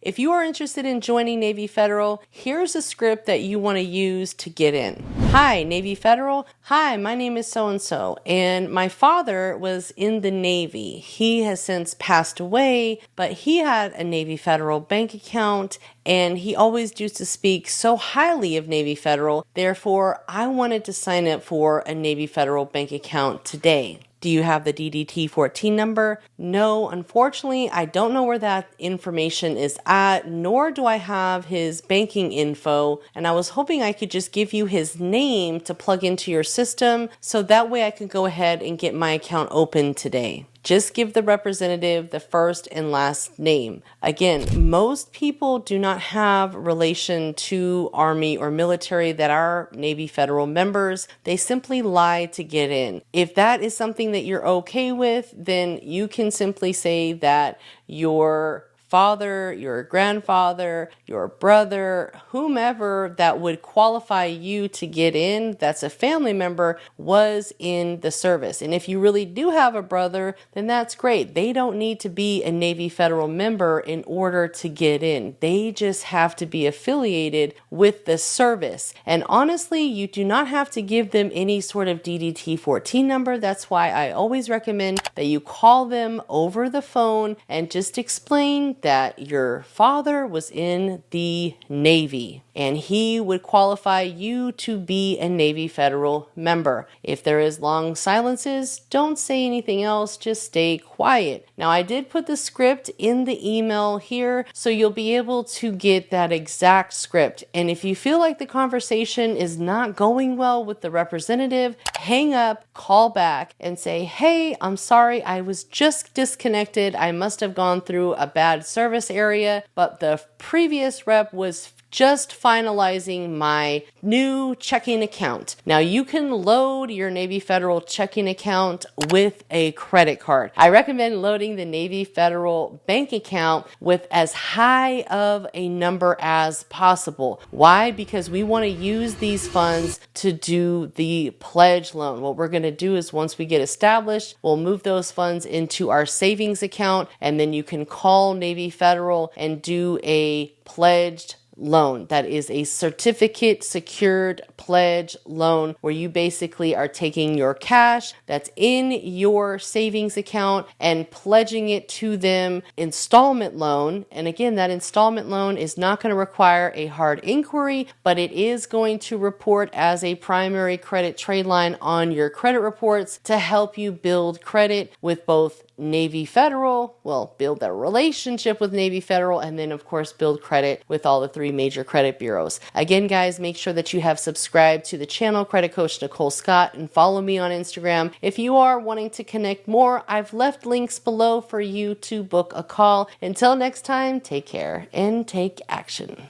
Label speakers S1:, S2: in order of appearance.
S1: If you are interested in joining Navy Federal, here's a script that you want to use to get in. Hi, Navy Federal. Hi, my name is so-and-so, and my father was in the Navy. He has since passed away, but he had a Navy Federal bank account, and he always used to speak so highly of Navy Federal. Therefore, I wanted to sign up for a Navy Federal bank account today. Do you have the DDT 14 number? No, unfortunately, I don't know where that information is at, nor do I have his banking info, and I was hoping I could just give you his name to plug into your system, so that way I could go ahead and get my account open today. Just give the representative the first and last name. Again, most people do not have relation to Army or military that are Navy Federal members. They simply lie to get in. If that is something that you're okay with, then you can simply say that your father, your grandfather, your brother, whomever that would qualify you to get in, that's a family member, was in the service. And if you really do have a brother, then that's great. They don't need to be a Navy Federal member in order to get in. They just have to be affiliated with the service. And honestly, you do not have to give them any sort of DDT 14 number. That's why I always recommend that you call them over the phone and just explain that your father was in the Navy and he would qualify you to be a Navy Federal member. If there is long silences, don't say anything else, just stay quiet. Now, I did put the script in the email here, so you'll be able to get that exact script. And if you feel like the conversation is not going well with the representative, hang up, call back, and say, hey, I'm sorry, I was just disconnected. I must have gone through a bad service area, but the previous rep was just finalizing my new checking account. Now you can load your Navy Federal checking account with a credit card. I recommend loading the Navy Federal bank account with as high of a number as possible. Why? Because we want to use these funds to do the pledge loan. What we're going to do is once we get established, we'll move those funds into our savings account, and then you can call Navy Federal and do a pledged loan. That is a certificate secured pledge loan where you basically are taking your cash that's in your savings account and pledging it to them installment loan. And again, that installment loan is not going to require a hard inquiry, but it is going to report as a primary credit trade line on your credit reports to help you build credit with both Navy Federal, well, build that relationship with Navy Federal, and then of course build credit with all the three major credit bureaus. Again, guys, make sure that you have subscribed to the channel Credit Coach Nicole Scott and follow me on Instagram. If you are wanting to connect more, I've left links below for you to book a call. Until next time, take care and take action.